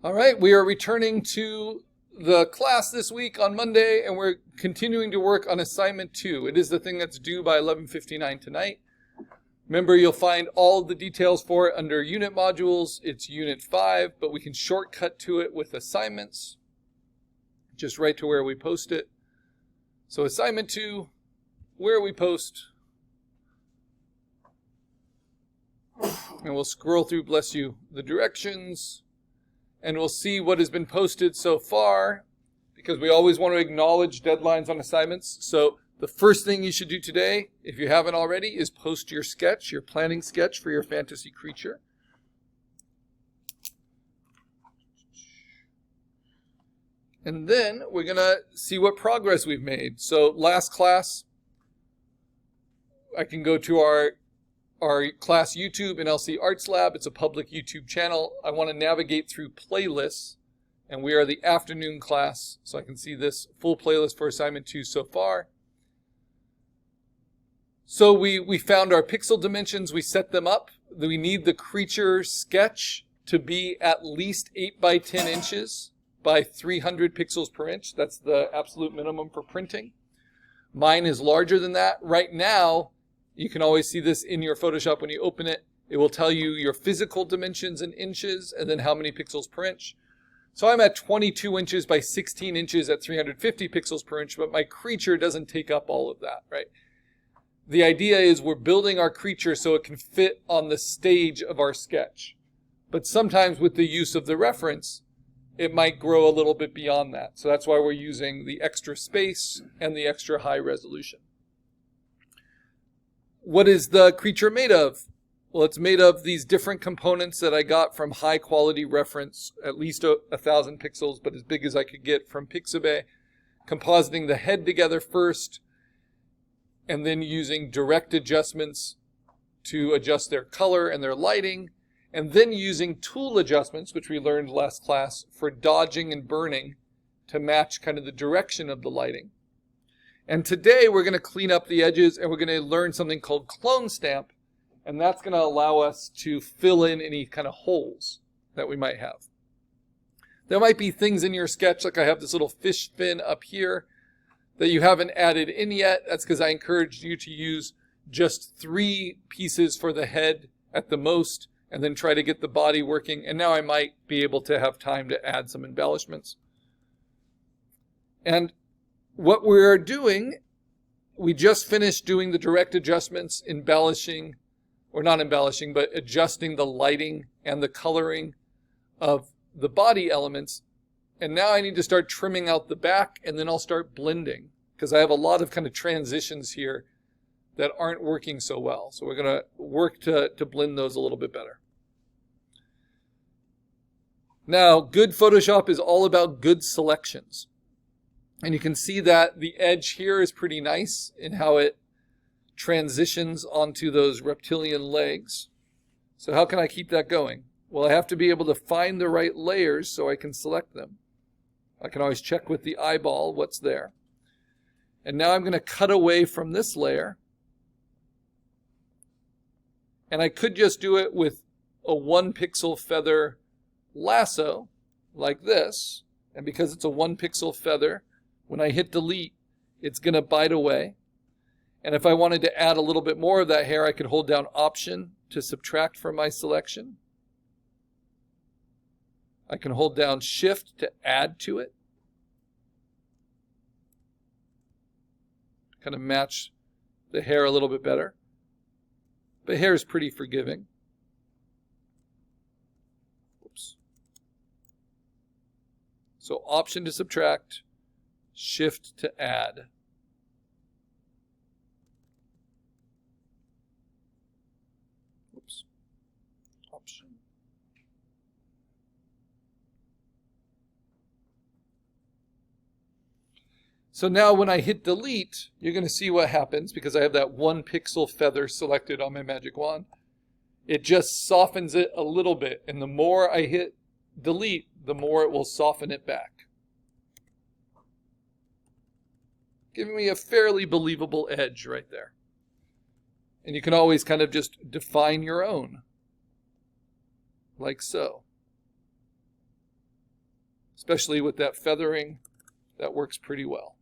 All right, we are returning to the class this week on Monday, and we're continuing to work on assignment 2. It is the thing that's due by 11:59 tonight. Remember, you'll find all the details for it under unit modules. It's unit 5, but we can shortcut to it with assignments, just right to where we post it. So assignment 2, where we post. And we'll scroll through, bless you, the directions. And we'll see what has been posted so far, because we always want to acknowledge deadlines on assignments. So the first thing you should do today, if you haven't already, is post your sketch, your planning sketch for your fantasy creature. And then we're going to see what progress we've made. So last class, I can go to our class YouTube in LC Arts Lab. It's a public YouTube channel. I want to navigate through playlists, and we are the afternoon class, so I can see this full playlist for assignment 2 so far. So we found our pixel dimensions. We set them up. We need the creature sketch to be at least 8 by 10 inches by 300 pixels per inch. That's the absolute minimum for printing. Mine is larger than that. Right now, you can always see this in your Photoshop when you open it. It will tell you your physical dimensions in inches and then how many pixels per inch. So I'm at 22 inches by 16 inches at 350 pixels per inch, but my creature doesn't take up all of that, right? The idea is we're building our creature so it can fit on the stage of our sketch. But sometimes with the use of the reference, it might grow a little bit beyond that. So that's why we're using the extra space and the extra high resolution. What is the creature made of? Well, it's made of these different components that I got from high quality reference, at least 1,000 pixels, but as big as I could get from Pixabay. Compositing the head together first, and then using direct adjustments to adjust their color and their lighting, and then using tool adjustments, which we learned last class, for dodging and burning to match kind of the direction of the lighting. And today we're going to clean up the edges, and we're going to learn something called clone stamp, and that's going to allow us to fill in any kind of holes that we might have. There might be things in your sketch, like I have this little fish fin up here that you haven't added in yet. That's because I encouraged you to use just 3 pieces for the head at the most, and then try to get the body working. And now I might be able to have time to add some embellishments. And what we're doing, we just finished doing the direct adjustments, embellishing, or not embellishing, but adjusting the lighting and the coloring of the body elements. And now I need to start trimming out the back, and then I'll start blending, because I have a lot of kind of transitions here that aren't working so well. So we're going to work to blend those a little bit better. Now, good Photoshop is all about good selections. And you can see that the edge here is pretty nice in how it transitions onto those reptilian legs. So how can I keep that going? Well, I have to be able to find the right layers so I can select them. I can always check with the eyeball what's there. And now I'm going to cut away from this layer. And I could just do it with a 1 pixel feather lasso like this. And because it's a 1 pixel feather, when I hit delete, it's going to bite away. And if I wanted to add a little bit more of that hair, I could hold down Option to subtract from my selection. I can hold down Shift to add to it. Kind of match the hair a little bit better. But hair is pretty forgiving. Oops. So Option to subtract, Shift to add. Oops. Option. So now when I hit delete, you're going to see what happens because I have that 1 pixel feather selected on my magic wand. It just softens it a little bit, and the more I hit delete, the more it will soften it back, giving me a fairly believable edge right there. And you can always kind of just define your own, like so. especially with that feathering. That works pretty well.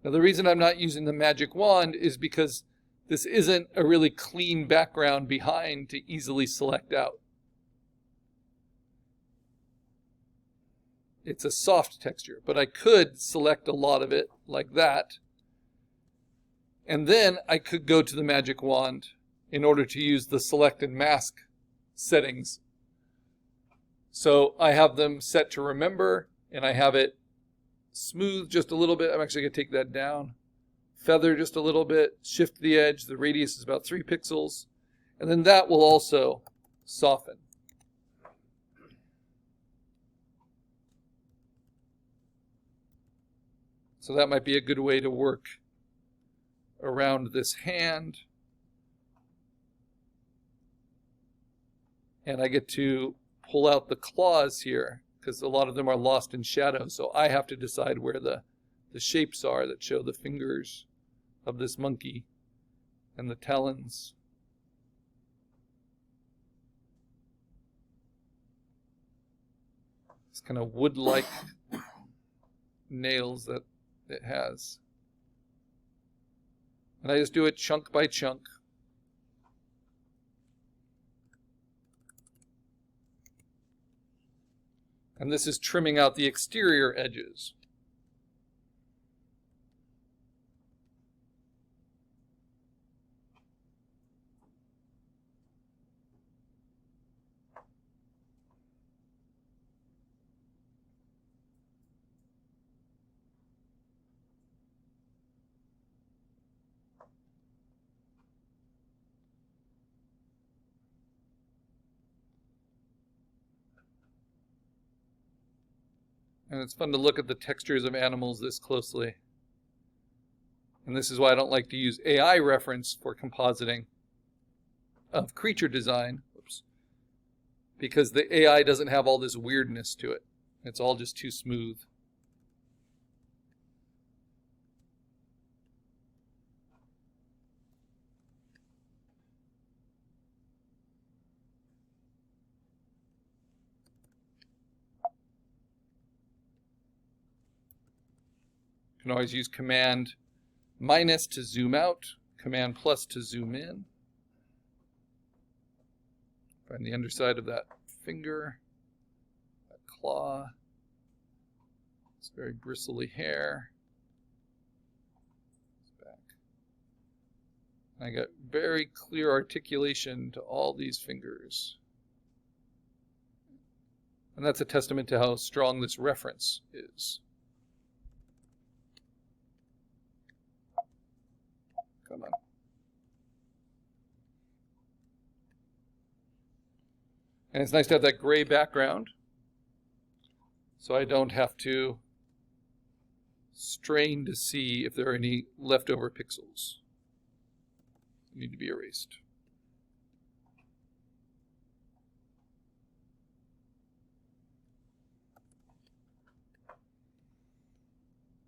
Now the reason I'm not using the magic wand is because this isn't a really clean background behind to easily select out. It's a soft texture, but I could select a lot of it like that. And then I could go to the magic wand in order to use the select and mask settings. So I have them set to remember, and I have it smooth just a little bit. I'm actually going to take that down. Feather just a little bit. Shift the edge. The radius is about 3 pixels. And then that will also soften. So that might be a good way to work around this hand. And I get to pull out the claws here because a lot of them are lost in shadow. So I have to decide where the shapes are that show the fingers of this monkey and the talons. It's kind of wood-like nails that it has. And I just do it chunk by chunk. And this is trimming out the exterior edges. And it's fun to look at the textures of animals this closely. And this is why I don't like to use AI reference for compositing of creature design. Oops. Because the AI doesn't have all this weirdness to it. It's all just too smooth. You can always use Command minus to zoom out, Command plus to zoom in. Find the underside of that finger, that claw, this very bristly hair. Back. I got very clear articulation to all these fingers. And that's a testament to how strong this reference is. Come on. And it's nice to have that gray background so I don't have to strain to see if there are any leftover pixels that need to be erased.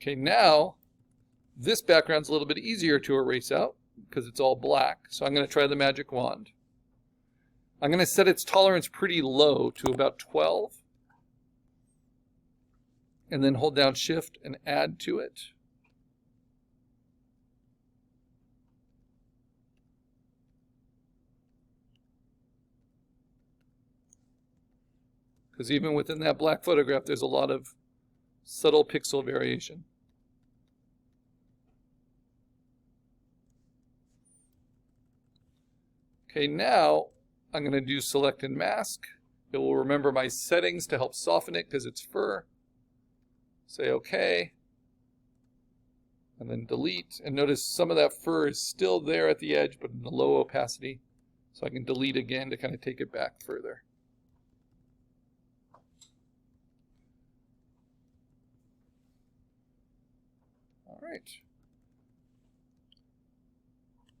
Okay, now this background's a little bit easier to erase out because it's all black. So I'm going to try the magic wand. I'm going to set its tolerance pretty low to about 12. And then hold down Shift and add to it. Because even within that black photograph, there's a lot of subtle pixel variation. Okay, now I'm going to do select and mask. It will remember my settings to help soften it because it's fur. Say OK. And then delete. And notice some of that fur is still there at the edge, but in a low opacity. So I can delete again to kind of take it back further. All right.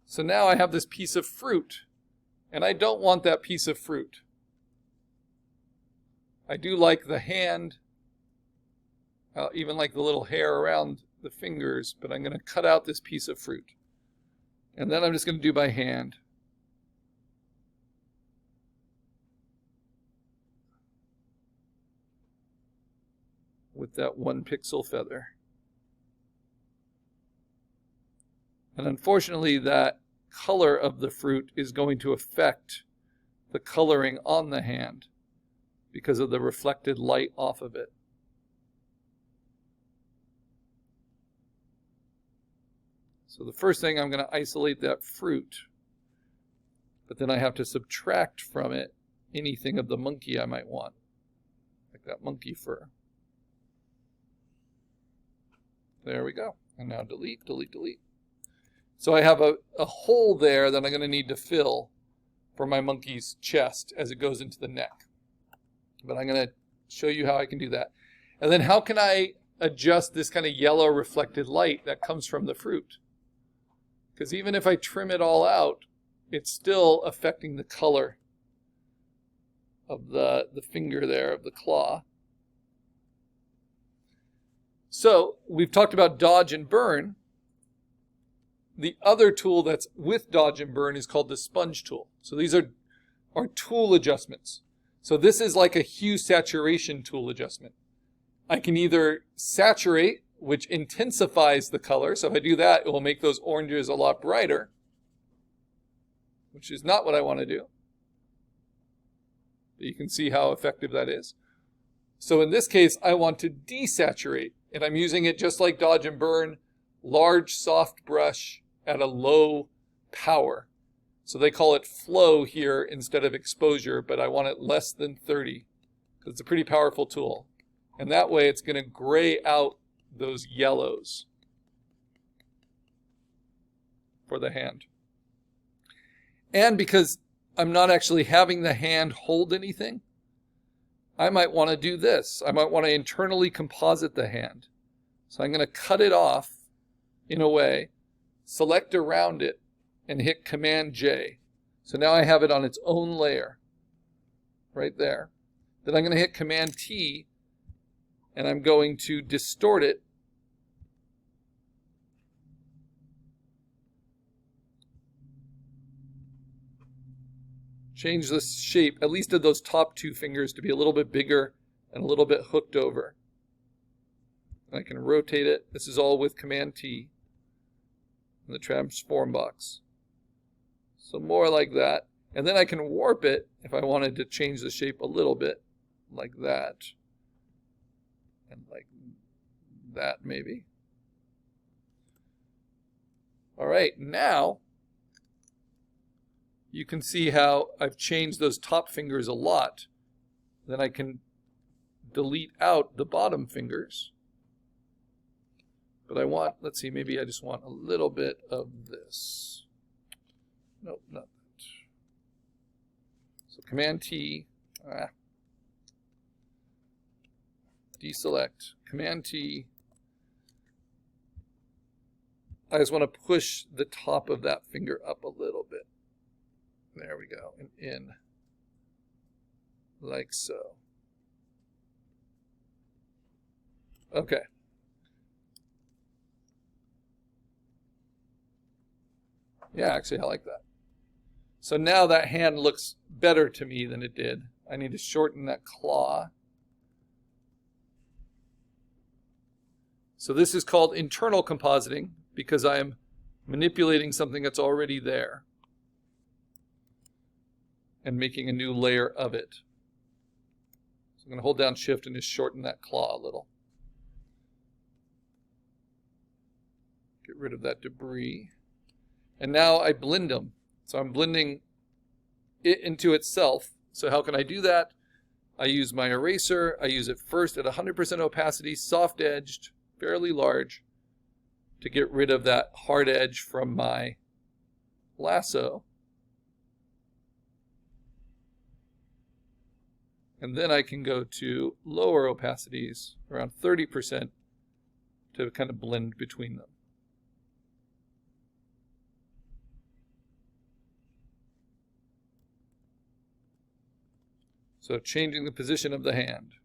So now I have this piece of fruit. And I don't want that piece of fruit. I do like the hand. even like the little hair around the fingers, but I'm going to cut out this piece of fruit. And then I'm just going to do by hand. With that 1 pixel feather. And unfortunately, that color of the fruit is going to affect the coloring on the hand because of the reflected light off of it. So the first thing, I'm going to isolate that fruit, but then I have to subtract from it anything of the monkey I might want, like that monkey fur. There we go. And now delete, delete, delete. So I have a hole there that I'm going to need to fill for my monkey's chest as it goes into the neck. But I'm going to show you how I can do that. And then how can I adjust this kind of yellow reflected light that comes from the fruit? Because even if I trim it all out, it's still affecting the color of the finger there, of the claw. So we've talked about dodge and burn. The other tool that's with dodge and burn is called the sponge tool. So these are tool adjustments. So this is like a hue saturation tool adjustment. I can either saturate, which intensifies the color. So if I do that, it will make those oranges a lot brighter, which is not what I want to do. But you can see how effective that is. So in this case, I want to desaturate, and I'm using it just like dodge and burn, large soft brush at a low power. So they call it flow here instead of exposure, but I want it less than 30 because it's a pretty powerful tool. And that way it's going to gray out those yellows for the hand. And because I'm not actually having the hand hold anything, I might want to do this. I might want to internally composite the hand. So I'm going to cut it off in a way, select around it, and hit Command J. So now I have it on its own layer, right there. Then I'm going to hit Command T, and I'm going to distort it. Change the shape, at least of those top 2 fingers, to be a little bit bigger and a little bit hooked over. I can rotate it. This is all with Command T in the transform box. So more like that. And then I can warp it if I wanted to change the shape a little bit, like that. And like that maybe. All right, now you can see how I've changed those top fingers a lot. Then I can delete out the bottom fingers. But I want, let's see, maybe I just want a little bit of this. Nope, not that. So Command T, deselect, Command T. I just want to push the top of that finger up a little bit. There we go, and in, like so. Okay. Yeah, actually, I like that. So now that hand looks better to me than it did. I need to shorten that claw. So this is called internal compositing because I am manipulating something that's already there and making a new layer of it. So I'm going to hold down Shift and just shorten that claw a little. Get rid of that debris. And now I blend them. So I'm blending it into itself. So how can I do that? I use my eraser. I use it first at 100% opacity, soft edged, fairly large, to get rid of that hard edge from my lasso. And then I can go to lower opacities, around 30%, to kind of blend between them. So changing the position of the hand.